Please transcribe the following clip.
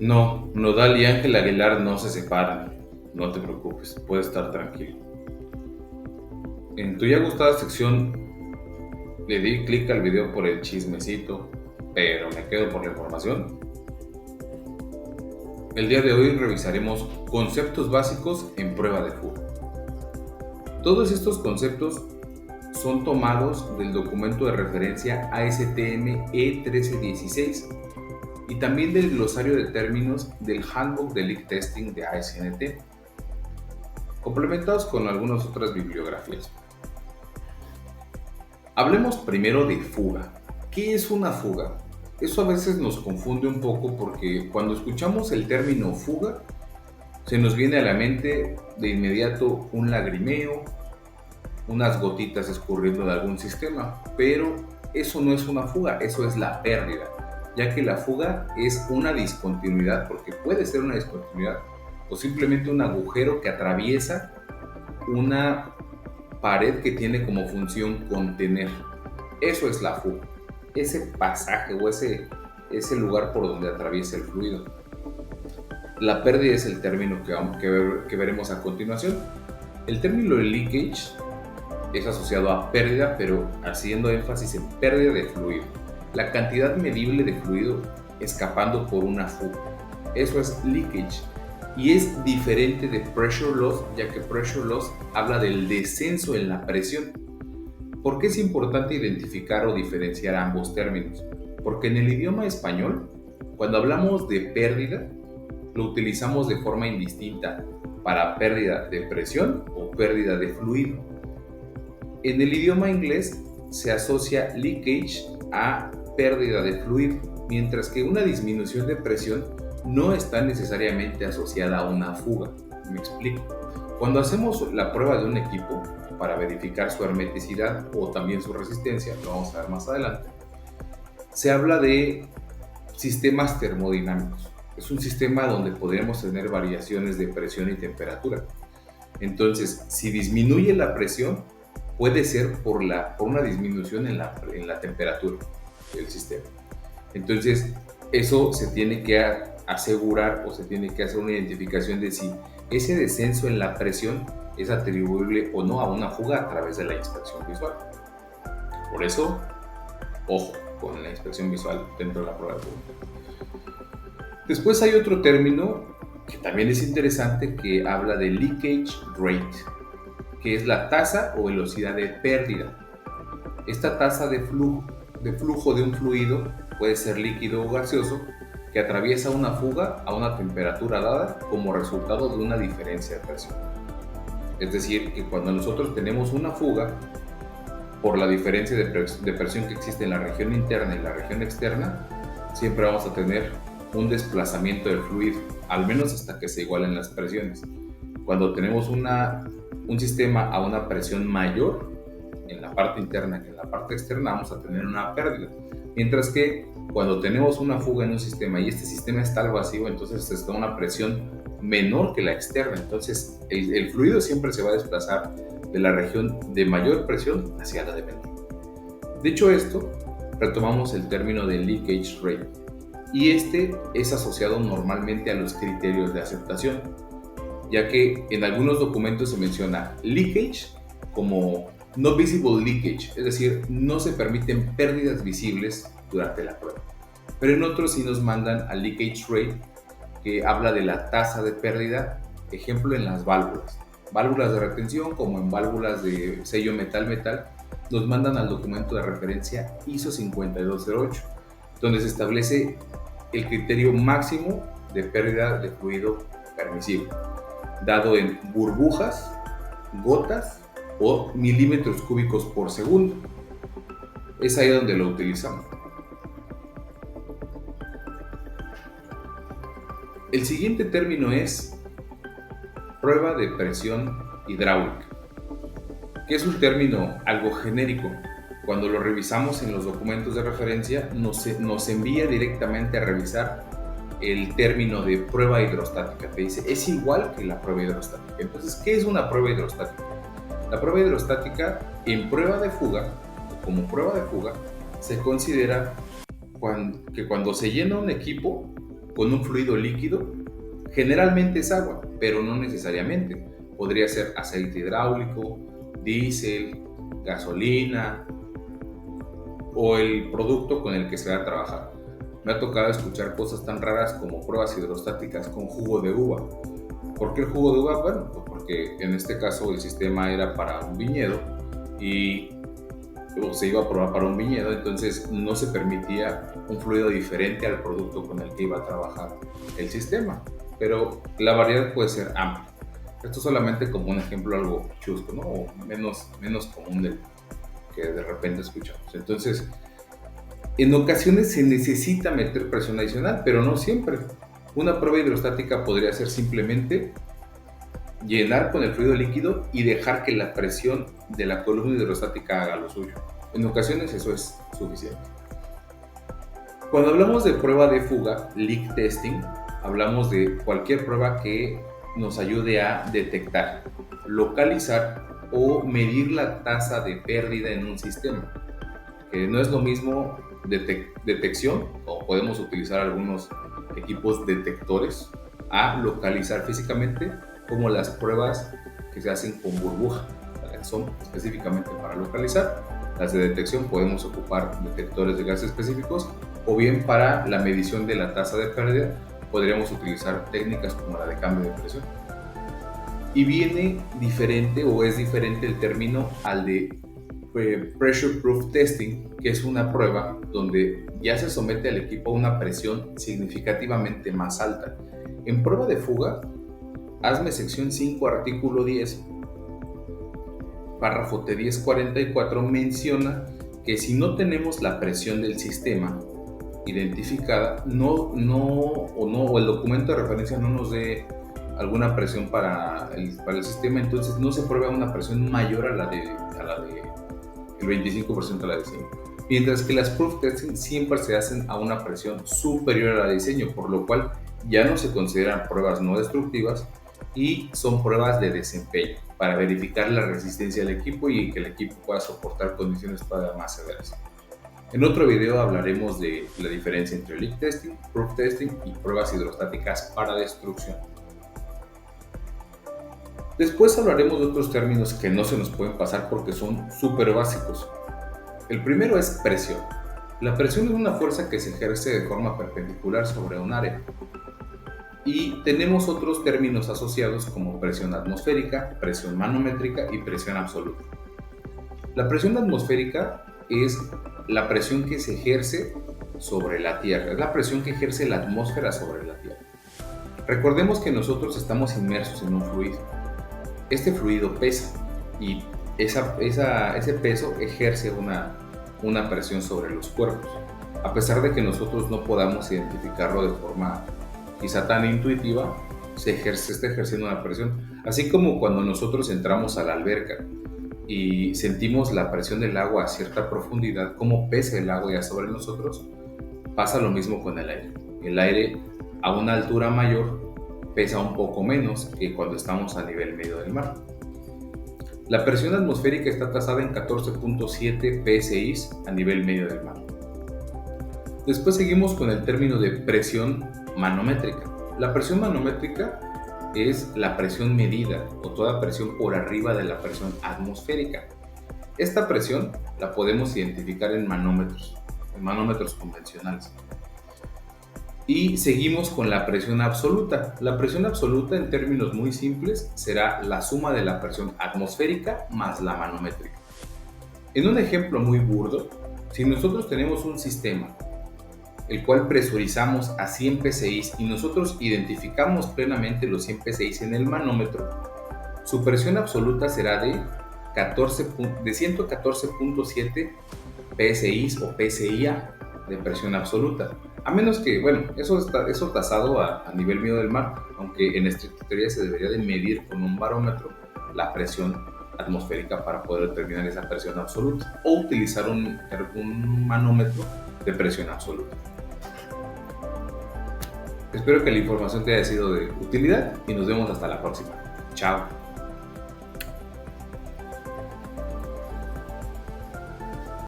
No, Nodal y Ángel Aguilar no se separan. No te preocupes, puedes estar tranquilo. En tu ya gustada sección le di clic al video por el chismecito, pero me quedo por la información. El día de hoy revisaremos conceptos básicos en prueba de fuga. Todos estos conceptos son tomados del documento de referencia ASTM E1316 y también del glosario de términos del Handbook de Leak Testing de ASNT, complementados con algunas otras bibliografías. Hablemos primero de fuga. ¿Qué es una fuga? Eso a veces nos confunde un poco porque cuando escuchamos el término fuga, se nos viene a la mente de inmediato un lagrimeo, unas gotitas escurriendo de algún sistema, pero eso no es una fuga, eso es la pérdida, ya que la fuga es una discontinuidad, porque puede ser una discontinuidad o simplemente un agujero que atraviesa una pared que tiene como función contener. Eso es la fuga, ese pasaje o ese lugar por donde atraviesa el fluido. La pérdida es el término que veremos a continuación. El término de leakage es asociado a pérdida, pero haciendo énfasis en pérdida de fluido. La cantidad medible de fluido escapando por una fuga. Eso es leakage. Y es diferente de pressure loss, ya que pressure loss habla del descenso en la presión. ¿Por qué es importante identificar o diferenciar ambos términos? Porque en el idioma español, cuando hablamos de pérdida, lo utilizamos de forma indistinta para pérdida de presión o pérdida de fluido. En el idioma inglés se asocia leakage a pérdida de fluido, mientras que una disminución de presión no está necesariamente asociada a una fuga. Me explico. Cuando hacemos la prueba de un equipo para verificar su hermeticidad o también su resistencia, lo vamos a ver más adelante, se habla de sistemas termodinámicos. Es un sistema donde podríamos tener variaciones de presión y temperatura. Entonces, si disminuye la presión, puede ser por una disminución en la temperatura del sistema. Entonces, eso se tiene que asegurar o se tiene que hacer una identificación de si ese descenso en la presión es atribuible o no a una fuga a través de la inspección visual. Por eso, ojo con la inspección visual dentro de la prueba de fuga. Después hay otro término que también es interesante que habla de leakage rate, que es la tasa o velocidad de pérdida. Esta tasa de flujo de un fluido puede ser líquido o gaseoso que atraviesa una fuga a una temperatura dada como resultado de una diferencia de presión. Es decir, que cuando nosotros tenemos una fuga, por la diferencia de presión que existe en la región interna y la región externa, siempre vamos a tener un desplazamiento del fluido, al menos hasta que se igualen las presiones. Cuando tenemos un sistema a una presión mayor en la parte interna que en la parte externa, vamos a tener una pérdida. Mientras que cuando tenemos una fuga en un sistema y este sistema está al vacío, entonces está a una presión menor que la externa. Entonces el fluido siempre se va a desplazar de la región de mayor presión hacia la de menor. Dicho esto, retomamos el término de leakage rate y este es asociado normalmente a los criterios de aceptación, ya que en algunos documentos se menciona leakage como no visible leakage, es decir, no se permiten pérdidas visibles durante la prueba. Pero en otros sí nos mandan al leakage rate, que habla de la tasa de pérdida, ejemplo en las válvulas de retención como en válvulas de sello metal-metal, nos mandan al documento de referencia ISO 5208, donde se establece el criterio máximo de pérdida de fluido permisible, dado en burbujas, gotas o milímetros cúbicos por segundo. Es ahí donde lo utilizamos. El siguiente término es prueba de presión hidráulica, que es un término algo genérico. Cuando lo revisamos en los documentos de referencia, nos envía directamente a revisar el término de prueba hidrostática. Te dice, es igual que la prueba hidrostática. Entonces, ¿qué es una prueba hidrostática? La prueba hidrostática en prueba de fuga, como prueba de fuga, se considera que cuando se llena un equipo con un fluido líquido, generalmente es agua, pero no necesariamente. Podría ser aceite hidráulico, diésel, gasolina o el producto con el que se va a trabajar. Me ha tocado escuchar cosas tan raras como pruebas hidrostáticas con jugo de uva. ¿Por qué el jugo de uva? Bueno, pues porque en este caso el sistema era para un viñedo y se iba a probar para un viñedo, entonces no se permitía un fluido diferente al producto con el que iba a trabajar el sistema, pero la variedad puede ser amplia. Esto solamente como un ejemplo algo chusco, ¿no? O menos común del que de repente escuchamos. Entonces, en ocasiones se necesita meter presión adicional, pero no siempre. Una prueba hidrostática podría ser simplemente llenar con el fluido líquido y dejar que la presión de la columna hidrostática haga lo suyo. En ocasiones eso es suficiente. Cuando hablamos de prueba de fuga, leak testing, hablamos de cualquier prueba que nos ayude a detectar, localizar o medir la tasa de pérdida en un sistema. Que no es lo mismo detección, o podemos utilizar algunos equipos detectores, a localizar físicamente, como las pruebas que se hacen con burbuja, ¿vale? Son específicamente para localizar. Las de detección podemos ocupar detectores de gases específicos, o bien para la medición de la tasa de pérdida podríamos utilizar técnicas como la de cambio de presión. Y viene diferente o es diferente el término al de Pressure Proof Testing, que es una prueba donde ya se somete al equipo a una presión significativamente más alta. En prueba de fuga, hazme sección 5, artículo 10, párrafo T1044 menciona que si no tenemos la presión del sistema identificada, o el documento de referencia no nos dé alguna presión para el sistema, entonces no se prueba una presión mayor a la de el 25% de la diseño. Mientras que las proof testing siempre se hacen a una presión superior a la de diseño, por lo cual ya no se consideran pruebas no destructivas y son pruebas de desempeño para verificar la resistencia del equipo y que el equipo pueda soportar condiciones todavía más severas. En otro video hablaremos de la diferencia entre leak testing, proof testing y pruebas hidrostáticas para destrucción. Después hablaremos de otros términos que no se nos pueden pasar porque son súper básicos. El primero es presión. La presión es una fuerza que se ejerce de forma perpendicular sobre un área. Y tenemos otros términos asociados como presión atmosférica, presión manométrica y presión absoluta. La presión atmosférica es la presión que se ejerce sobre la Tierra, es la presión que ejerce la atmósfera sobre la Tierra. Recordemos que nosotros estamos inmersos en un fluido. Este fluido pesa y ese peso ejerce una presión sobre los cuerpos. A pesar de que nosotros no podamos identificarlo de forma quizá tan intuitiva, se está ejerciendo una presión. Así como cuando nosotros entramos a la alberca y sentimos la presión del agua a cierta profundidad, cómo pesa el agua ya sobre nosotros, pasa lo mismo con el aire. El aire a una altura mayor pesa un poco menos que cuando estamos a nivel medio del mar. La presión atmosférica está tasada en 14.7 psi a nivel medio del mar. Después seguimos con el término de presión manométrica. La presión manométrica es la presión medida o toda presión por arriba de la presión atmosférica. Esta presión la podemos identificar en manómetros convencionales. Y seguimos con la presión absoluta. La presión absoluta, en términos muy simples, será la suma de la presión atmosférica más la manométrica. En un ejemplo muy burdo, si nosotros tenemos un sistema el cual presurizamos a 100 psi y nosotros identificamos plenamente los 100 psi en el manómetro, su presión absoluta será de 114.7 psi o psia de presión absoluta. A menos que, eso tasado a nivel medio del mar, aunque en estricta teoría se debería de medir con un barómetro la presión atmosférica para poder determinar esa presión absoluta o utilizar un manómetro de presión absoluta. Espero que la información te haya sido de utilidad y nos vemos hasta la próxima. Chao.